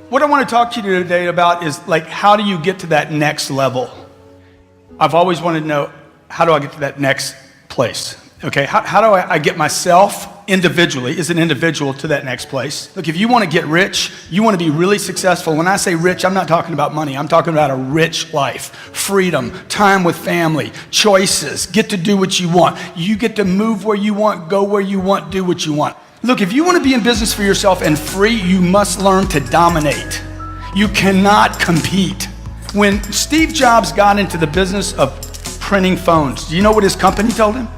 What I want to talk to you today about is like, how do you get to that next level? I've always wanted to know, how do I get to that next place? Okay, how do I get myself individually, as an individual, to that next place? Look, if you want to get rich, you want to be really successful. When I say rich, I'm not talking about money. I'm talking about a rich life, freedom, time with family, choices, get to do what you want. You get to move where you want, go where you want, do what you want. Look, if you want to be in business for yourself and free, you must learn to dominate. You cannot compete. When Steve Jobs got into the business of printing phones, do you know what his company told him?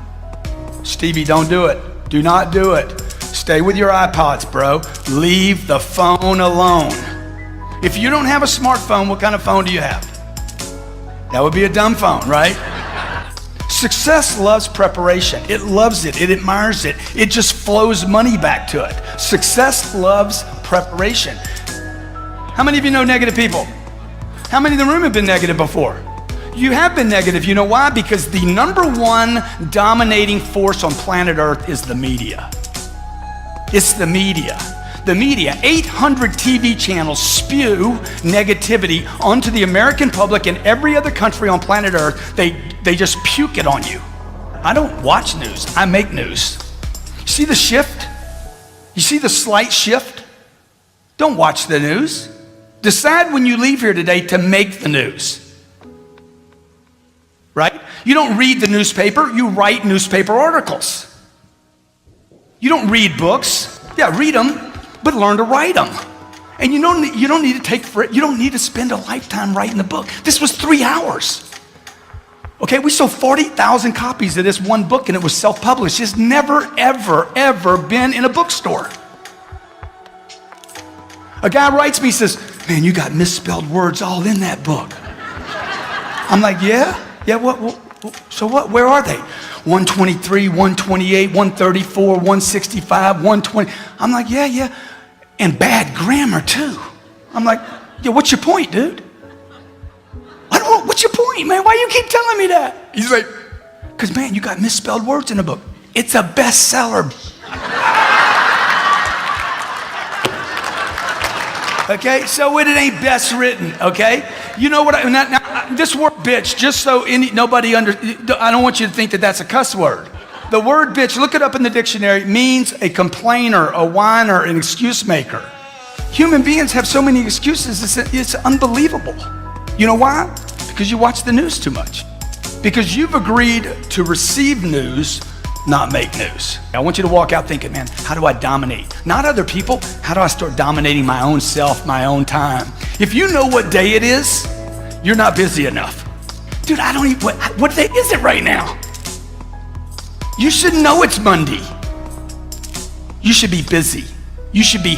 Stevie, don't do it. Do not do it. Stay with your iPods, bro. Leave the phone alone. If you don't have a smartphone, what kind of phone do you have? That would be a dumb phone, right? Success loves preparation. It loves it. It admires it. It just flows money back to it. Success loves preparation. How many of you know negative people? How many in the room have been negative before? You have been negative. You know why? Because the number one dominating force on planet Earth is the media. It's the media. The media, 800 TV channels spew negativity onto the American public and every other country on planet Earth. They just puke it on you. I don't watch news. I make news. See the shift? You see the slight shift? Don't watch the news. Decide when you leave here today to make the news. Right? You don't read the newspaper, you write newspaper articles. You don't read books. Yeah, read them, but learn to write them. And you don't need to you don't need to spend a lifetime writing a book. This was 3 hours. Okay, we sold 40,000 copies of this one book and it was self-published. It's never, ever, ever been in a bookstore. A guy writes me, he says, man, you got misspelled words all in that book. I'm like, yeah? Yeah, so what? Where are they? 123, 128, 134, 165, 120. I'm like, yeah. And bad grammar too. I'm like, yeah, what's your point, dude? I don't know, what's your point, man? Why you keep telling me that? He's like, because man, you got misspelled words in the book. It's a bestseller. Okay, so it ain't best written, okay? You know what, now, this word bitch, just so I don't want you to think that that's a cuss word. The word bitch, look it up in the dictionary, means a complainer, a whiner, an excuse maker. Human beings have so many excuses, it's unbelievable. You know why? Because you watch the news too much. Because you've agreed to receive news, not make news. I want you to walk out thinking, man, how do I dominate? Not other people, how do I start dominating my own self, my own time? If you know what day it is, you're not busy enough. Dude, I don't even, what day is it right now? You should know it's Monday. You should be busy. You should be,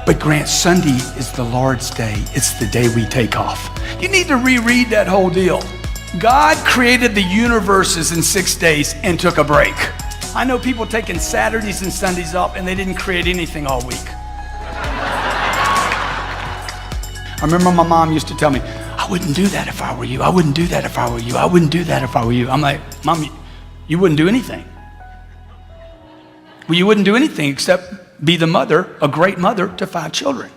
but Grant, Sunday is the Lord's day. It's the day we take off. You need to reread that whole deal. God created the universes in 6 days and took a break. I know people taking Saturdays and Sundays off and they didn't create anything all week. I remember my mom used to tell me, I wouldn't do that if I were you. I wouldn't do that if I were you. I wouldn't do that if I were you. I'm like, Mom, you wouldn't do anything. Well, you wouldn't do anything except be the mother, a great mother to 5 children.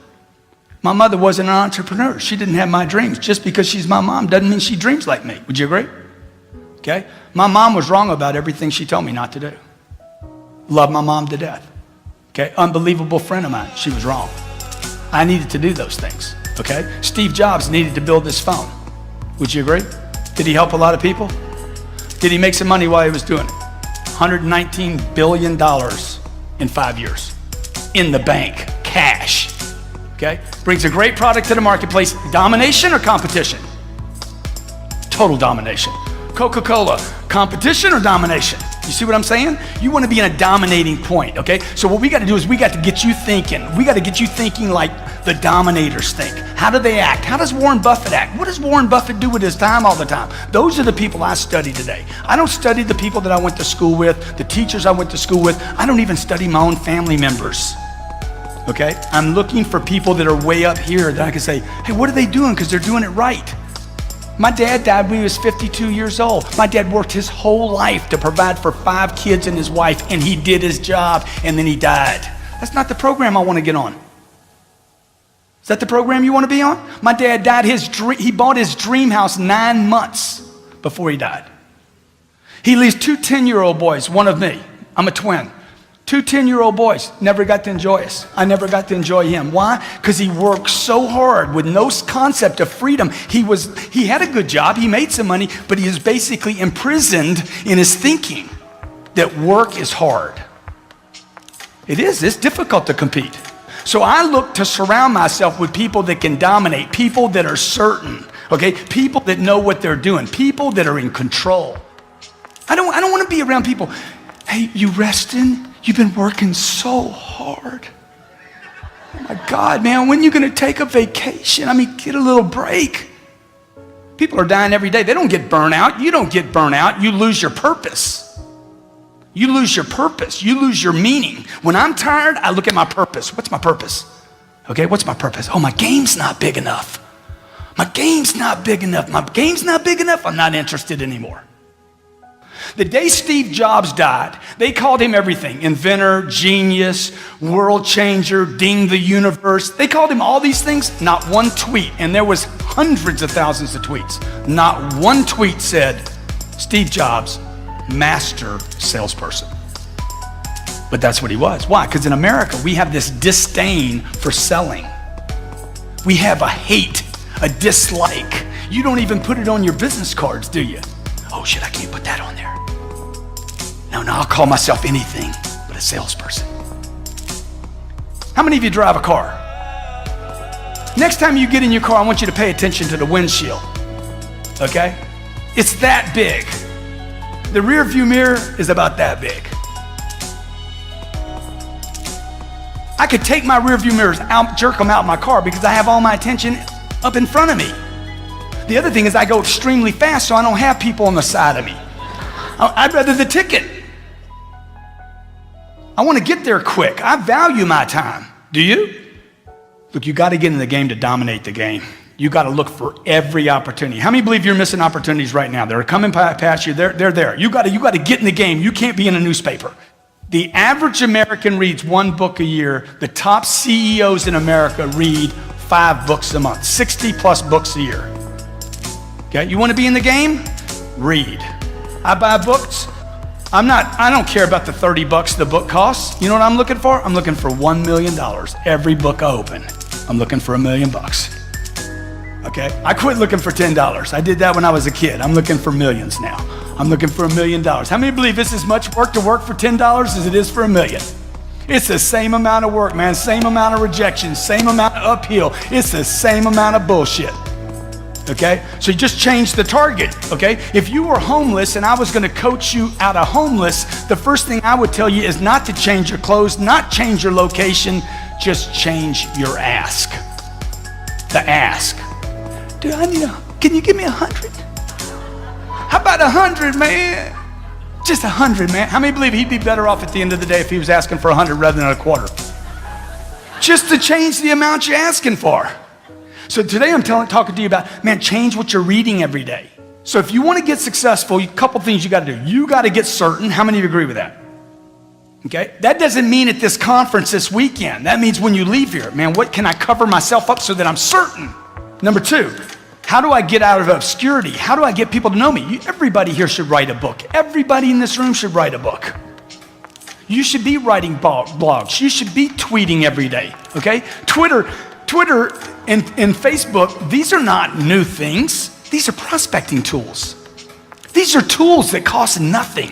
My mother wasn't an entrepreneur. She didn't have my dreams. Just because she's my mom doesn't mean she dreams like me. Would you agree? Okay? My mom was wrong about everything she told me not to do. Love my mom to death. Okay? Unbelievable friend of mine. She was wrong. I needed to do those things. Okay? Steve Jobs needed to build this phone. Would you agree? Did he help a lot of people? Did he make some money while he was doing it? $119 billion in 5 years. In the bank. Cash. Okay? Brings a great product to the marketplace. Domination or competition? Total domination. Coca-Cola, competition or domination? You see what I'm saying? You want to be in a dominating point, okay? So what we got to do is we got to get you thinking. We got to get you thinking like the dominators think. How do they act? How does Warren Buffett act? What does Warren Buffett do with his time all the time? Those are the people I study today. I don't study the people that I went to school with, the teachers I went to school with. I don't even study my own family members, okay? I'm looking for people that are way up here that I can say, hey, what are they doing? Because they're doing it right. My dad died when he was 52 years old. My dad worked his whole life to provide for 5 kids and his wife, and he did his job, and then he died. That's not the program I want to get on. Is that the program you want to be on? My dad died, he bought his dream house 9 months before he died. He leaves 2 10-year-old boys, one of me. I'm a twin. 2 10-year-old boys, never got to enjoy us. I never got to enjoy him. Why? Because he worked so hard with no concept of freedom. He had a good job, he made some money, but he was basically imprisoned in his thinking that work is hard. It's difficult to compete. So I look to surround myself with people that can dominate, people that are certain, okay? People that know what they're doing, people that are in control. I don't want to be around people, hey, you resting? You've been working so hard. Oh my God, man, when are you going to take a vacation? I mean, get a little break. People are dying every day. They don't get burnout. You don't get burnout. You lose your purpose. You lose your purpose. You lose your meaning. When I'm tired, I look at my purpose. What's my purpose? Okay, what's my purpose? Oh, my game's not big enough. My game's not big enough. My game's not big enough. I'm not interested anymore. The day Steve Jobs died, they called him everything. Inventor, genius, world changer, ding the universe. They called him all these things. Not one tweet, and there was hundreds of thousands of tweets. Not one tweet said, Steve Jobs, master salesperson. But that's what he was. Why? Because in America, we have this disdain for selling. We have a hate, a dislike. You don't even put it on your business cards, do you? Oh shit, I can't put that on there. No, I'll call myself anything but a salesperson. How many of you drive a car? Next time you get in your car, I want you to pay attention to the windshield, okay? It's that big. The rear view mirror is about that big. I could take my rear view mirrors out, jerk them out of my car because I have all my attention up in front of me. The other thing is I go extremely fast, so I don't have people on the side of me. I'd rather the ticket. I want to get there quick. I value my time. Do you? Look, you got to get in the game to dominate the game. You got to look for every opportunity. How many believe you're missing opportunities right now? They're coming past you. They're there. You got to get in the game. You can't be in a newspaper. The average American reads 1 book a year. The top CEOs in America read 5 books a month, 60 plus books a year. Okay, you want to be in the game? Read. I buy books. I don't care about the $30 the book costs. You know what I'm looking for? I'm looking for $1 million. Every book I open, I'm looking for $1 million. Okay, I quit looking for $10. I did that when I was a kid. I'm looking for millions now. I'm looking for $1 million. How many believe it's as much work to work for $10 as it is for $1 million? It's the same amount of work, man. Same amount of rejection, same amount of uphill. It's the same amount of bullshit. Okay, so you just change the target. Okay, if you were homeless and I was going to coach you out of homeless, the first thing I would tell you is not to change your clothes, not change your location, just change your ask. The ask. Dude, can you give me 100? How about 100, man? Just 100, man. How many believe he'd be better off at the end of the day if he was asking for 100 rather than a quarter? Just to change the amount you're asking for. So today I'm talking to you about, man, change what you're reading every day. So if you want to get successful, a couple things you got to do. You got to get certain. How many of you agree with that? Okay? That doesn't mean at this conference this weekend. That means when you leave here, man, what can I cover myself up so that I'm certain? Number 2, how do I get out of obscurity? How do I get people to know me? Everybody here should write a book. Everybody in this room should write a book. You should be writing blogs. You should be tweeting every day, okay? Twitter and Facebook, these are not new things. These are prospecting tools. These are tools that cost nothing.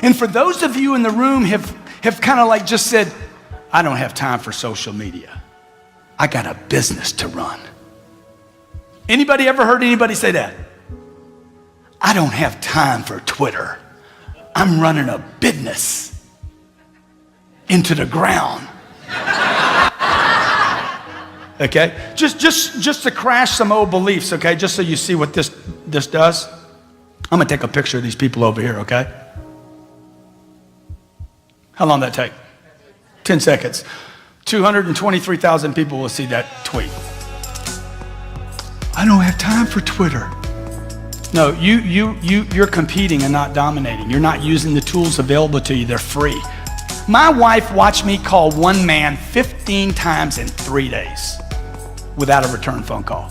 And for those of you in the room have kind of like just said, I don't have time for social media. I got a business to run. Anybody ever heard anybody say that? I don't have time for Twitter. I'm running a business into the ground. Okay, just to crash some old beliefs, okay, just so you see what this does. I'm gonna take a picture of these people over here, okay? How long did that take? 10 seconds. 223,000 people will see that tweet. I don't have time for Twitter. No, you're competing and not dominating. You're not using the tools available to you. They're free. My wife watched me call one man 15 times in 3 days. without a return phone call.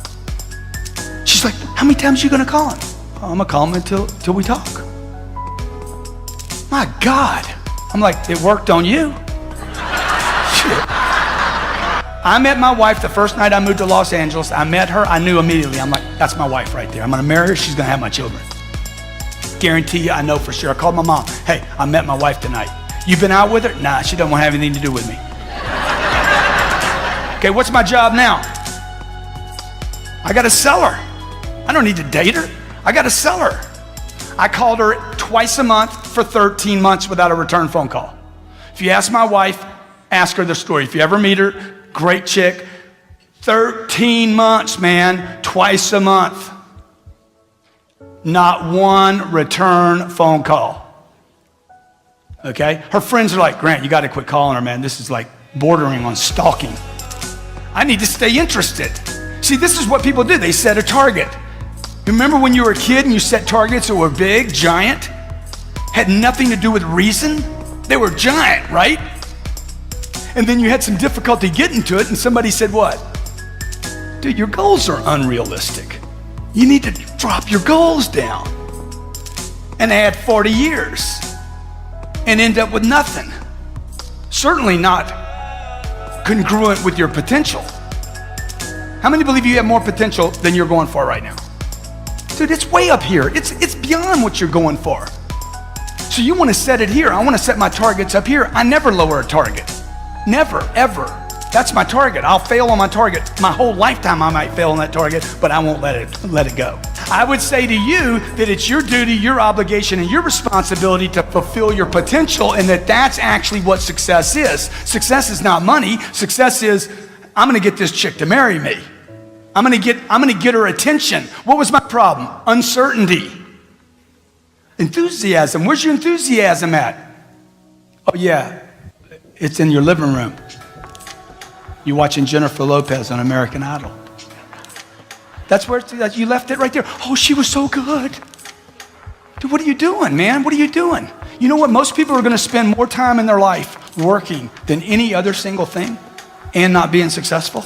She's like, how many times are you gonna call him? Oh, I'm gonna call him until we talk. My God. I'm like, it worked on you. Shit. I met my wife the first night I moved to Los Angeles. I met her, I knew immediately. I'm like, that's my wife right there. I'm gonna marry her, she's gonna have my children. Guarantee you, I know for sure. I called my mom, hey, I met my wife tonight. You been out with her? Nah, she doesn't want to have anything to do with me. Okay, what's my job now? I gotta sell her. I don't need to date her. I gotta sell her. I called her twice a month for 13 months without a return phone call. If you ask my wife, ask her the story. If you ever meet her, great chick, 13 months, man, twice a month. Not one return phone call. Okay? Her friends are like, Grant, you got to quit calling her, man. This is like bordering on stalking. I need to stay interested. See, this is what people do. They set a target. Remember when you were a kid and you set targets that were big, giant, had nothing to do with reason? They were giant, right? And then you had some difficulty getting to it and somebody said what? Dude, your goals are unrealistic. You need to drop your goals down and add 40 years and end up with nothing. Certainly not congruent with your potential. How many believe you have more potential than you're going for right now? Dude, it's way up here. It's beyond what you're going for. So you want to set it here. I want to set my targets up here. I never lower a target. Never, ever. That's my target. I'll fail on my target. My whole lifetime I might fail on that target, but I won't let it go. I would say to you that it's your duty, your obligation, and your responsibility to fulfill your potential, and that's actually what success is. Success is not money. Success is, I'm gonna get this chick to marry me. I'm gonna get her attention. What was my problem? Uncertainty. Enthusiasm. Where's your enthusiasm at? Oh yeah, it's in your living room. You're watching Jennifer Lopez on American Idol. That's where you left it right there. Oh, she was so good. Dude, what are you doing, man? What are you doing? You know what? Most people are gonna spend more time in their life working than any other single thing and not being successful.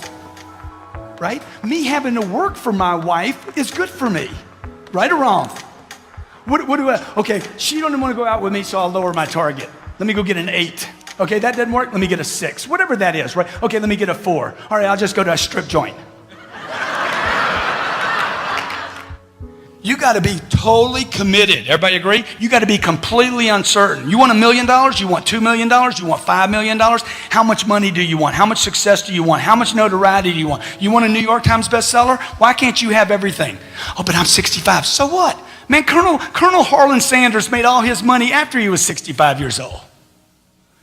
Right? Me having to work for my wife is good for me. Right or wrong? Okay, she don't want to go out with me, so I'll lower my target. Let me go get an 8. Okay, that didn't work, let me get a 6. Whatever that is, right? Okay, let me get a 4. All right, I'll just go to a strip joint. You gotta be totally committed. Everybody agree? You gotta be completely uncertain. You want $1 million? You want $2 million? You want $5 million? How much money do you want? How much success do you want? How much notoriety do you want? You want a New York Times bestseller? Why can't you have everything? Oh, but I'm 65. So what? Man, Colonel Harlan Sanders made all his money after he was 65 years old.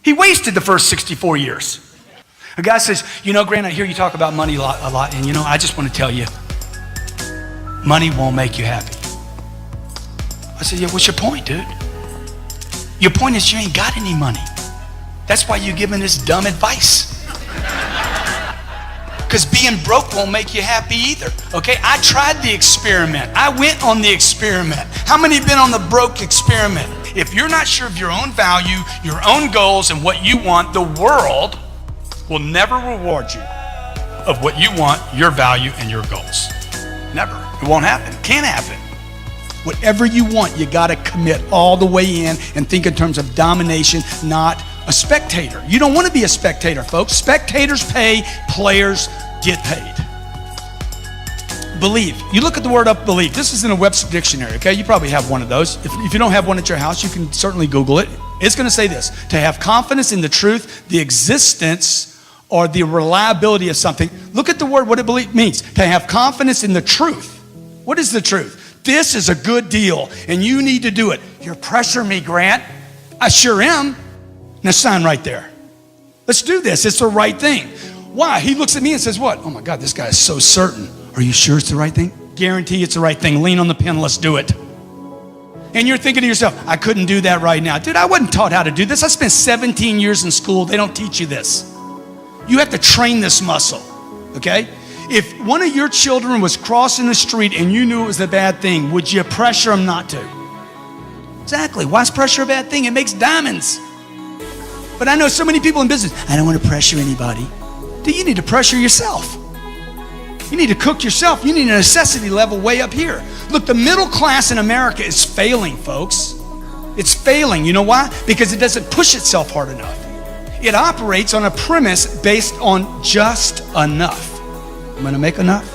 He wasted the first 64 years. A guy says, you know, Grant, I hear you talk about money a lot, and you know, I just want to tell you, money won't make you happy. I said, yeah, what's your point, dude? Your point is you ain't got any money. That's why you're giving this dumb advice. Because being broke won't make you happy either, okay? I tried the experiment. I went on the experiment. How many have been on the broke experiment? If you're not sure of your own value, your own goals, and what you want, the world will never reward you of what you want, your value, and your goals. Never. It won't happen. Can't happen. Whatever you want, you gotta commit all the way in and think in terms of domination, not a spectator. You don't want to be a spectator, folks. Spectators pay, players get paid. Believe. You look at the word up, believe. This is in a Webster dictionary, okay? You probably have one of those. If you don't have one at your house, you can certainly Google it. It's gonna say this: to have confidence in the truth, the existence, or the reliability of something. Look at the word, what it means. To have confidence in the truth. What is the truth? This is a good deal, and you need to do it. You're pressuring me, Grant. I sure am. Now sign right there. Let's do this. It's the right thing. Why? He looks at me and says, what? Oh my God, this guy is so certain. Are you sure it's the right thing? Guarantee it's the right thing. Lean on the pen, let's do it. And you're thinking to yourself, I couldn't do that right now. Dude, I wasn't taught how to do this. I spent 17 years in school. They don't teach you this. You have to train this muscle, okay? If one of your children was crossing the street and you knew it was a bad thing, would you pressure them not to? Exactly. Why is pressure a bad thing? It makes diamonds. But I know so many people in business, I don't want to pressure anybody. Do you need to pressure yourself? You need to cook yourself. You need a necessity level way up here. Look, the middle class in America is failing, folks. It's failing. You know why? Because it doesn't push itself hard enough. It operates on a premise based on just enough. I'm going to make enough,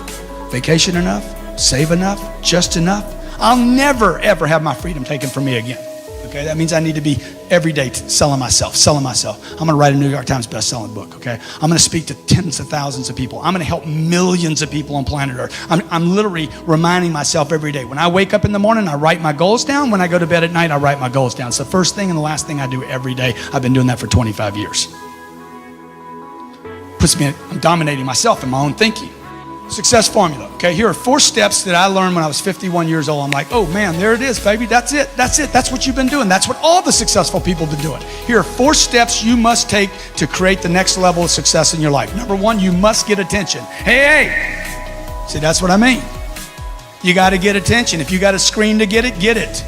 vacation enough, save enough, just enough. I'll never, ever have my freedom taken from me again. Okay, that means I need to be every day selling myself. I'm going to write a New York Times best-selling book, okay? I'm going to speak to tens of thousands of people. I'm going to help millions of people on planet Earth. I'm literally reminding myself every day. When I wake up in the morning, I write my goals down. When I go to bed at night, I write my goals down. It's the first thing and the last thing I do every day. I've been doing that for 25 years. I'm dominating myself in my own thinking. Success formula. Okay, here are 4 steps that I learned when I was 51 years old. I'm like, oh man, there it is, baby. That's it. That's what you've been doing. That's what all the successful people have been doing. Here are 4 steps you must take to create the next level of success in your life. Number 1, you must get attention. Hey. See, that's what I mean. You got to get attention. If you got to scream to get it, get it.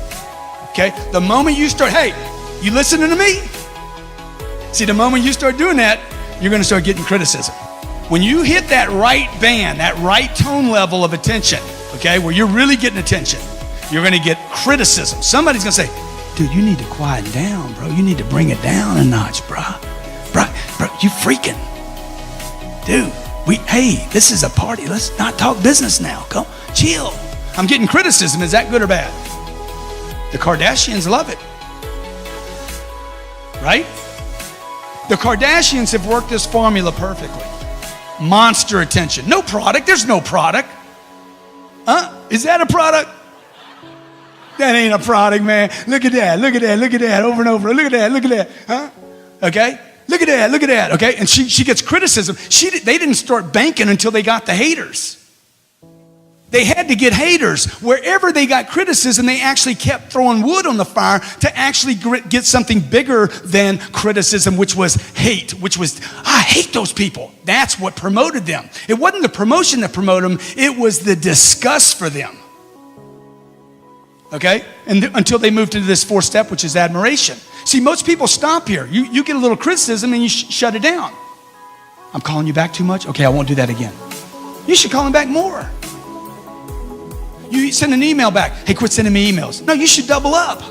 Okay, the moment you start, hey, you listening to me? See, the moment you start doing that, you're going to start getting criticism. When you hit that right band, that right tone level of attention, okay, where you're really getting attention, you're going to get criticism. Somebody's going to say, dude, you need to quiet down, bro. You need to bring it down a notch, bro. Bro, you freaking. Dude, hey, this is a party. Let's not talk business now. Come, chill. I'm getting criticism. Is that good or bad? The Kardashians love it. Right? The Kardashians have worked this formula perfectly. Monster attention. No product. There's no product. Is that a product? That ain't a product, man. Look at that. Look at that. Look at that. Over and over. Look at that. Look at that. Huh? Okay? Look at that. Look at that. Okay? And she gets criticism. They didn't start banking until they got the haters. They had to get haters. Wherever they got criticism, they actually kept throwing wood on the fire to actually get something bigger than criticism, which was hate, which was, I hate those people. That's what promoted them. It wasn't the promotion that promoted them. It was the disgust for them. Okay? And until they moved into this 4th step, which is admiration. See, most people stop here. You get a little criticism and you shut it down. I'm calling you back too much? Okay, I won't do that again. You should call him back more. You send an email back. Hey, quit sending me emails. No, you should double up.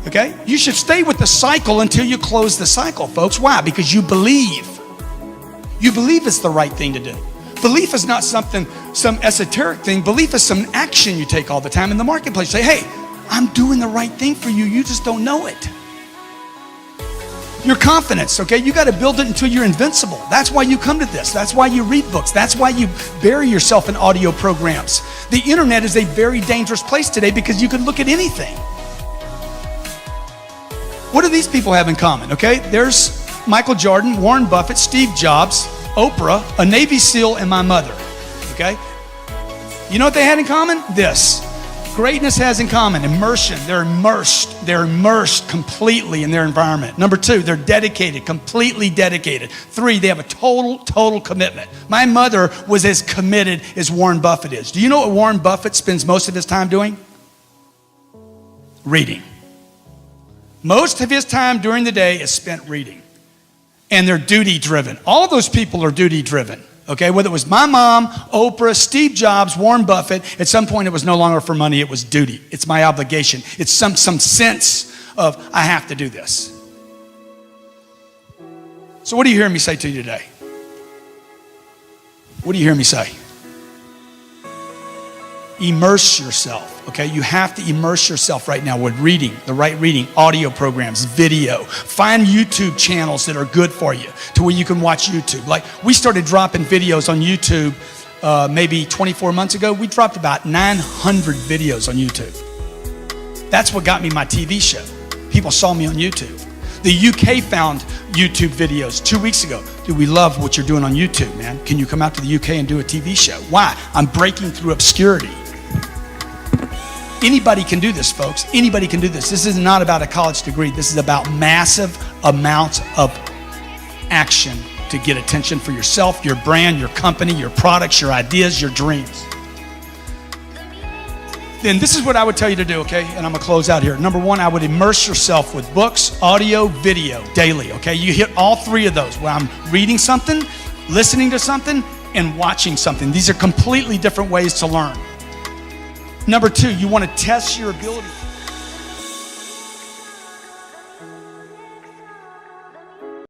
Okay? You should stay with the cycle until you close the cycle, folks. Why? Because you believe. You believe it's the right thing to do. Belief is not some esoteric thing. Belief is some action you take all the time in the marketplace. You say, hey, I'm doing the right thing for you. You just don't know it. Your confidence, okay? You got to build it until you're invincible. That's why you come to this. That's why you read books. That's why you bury yourself in audio programs. The internet is a very dangerous place today because you can look at anything. What do these people have in common, okay? There's Michael Jordan, Warren Buffett, Steve Jobs, Oprah, a Navy SEAL, and my mother, okay? You know what they had in common? This. Greatness has in common immersion. They're immersed completely in their environment. Number 2, they're dedicated, completely dedicated. 3, they have a total commitment. My mother was as committed as Warren Buffett is. Do you know what Warren Buffett spends most of his time doing? Reading. Most of his time during the day is spent reading. And they're duty driven. All those people are duty driven. Okay, whether it was my mom, Oprah, Steve Jobs, Warren Buffett, at some point it was no longer for money, it was duty. It's my obligation. It's some sense of, I have to do this. So what are you hearing me say to you today? What are you hearing me say? Immerse yourself, okay? You have to immerse yourself right now with reading, the right reading, audio programs, video. Find YouTube channels that are good for you to where you can watch YouTube. Like we started dropping videos on YouTube maybe 24 months ago. We dropped about 900 videos on YouTube. That's what got me my TV show. People saw me on YouTube. The UK found YouTube videos 2 weeks ago. Dude, we love what you're doing on YouTube, man. Can you come out to the UK and do a TV show? Why? I'm breaking through obscurity. Anybody can do this, folks. Anybody can do this. This is not about a college degree. This is about massive amounts of action to get attention for yourself, your brand, your company, your products, your ideas, your dreams. Then this is what I would tell you to do, okay? And I'm gonna close out here. Number 1, I would immerse yourself with books, audio, video, daily, okay? You hit all 3 of those. When I'm reading something, listening to something and watching something. These are completely different ways to learn. Number two, you want to test your ability.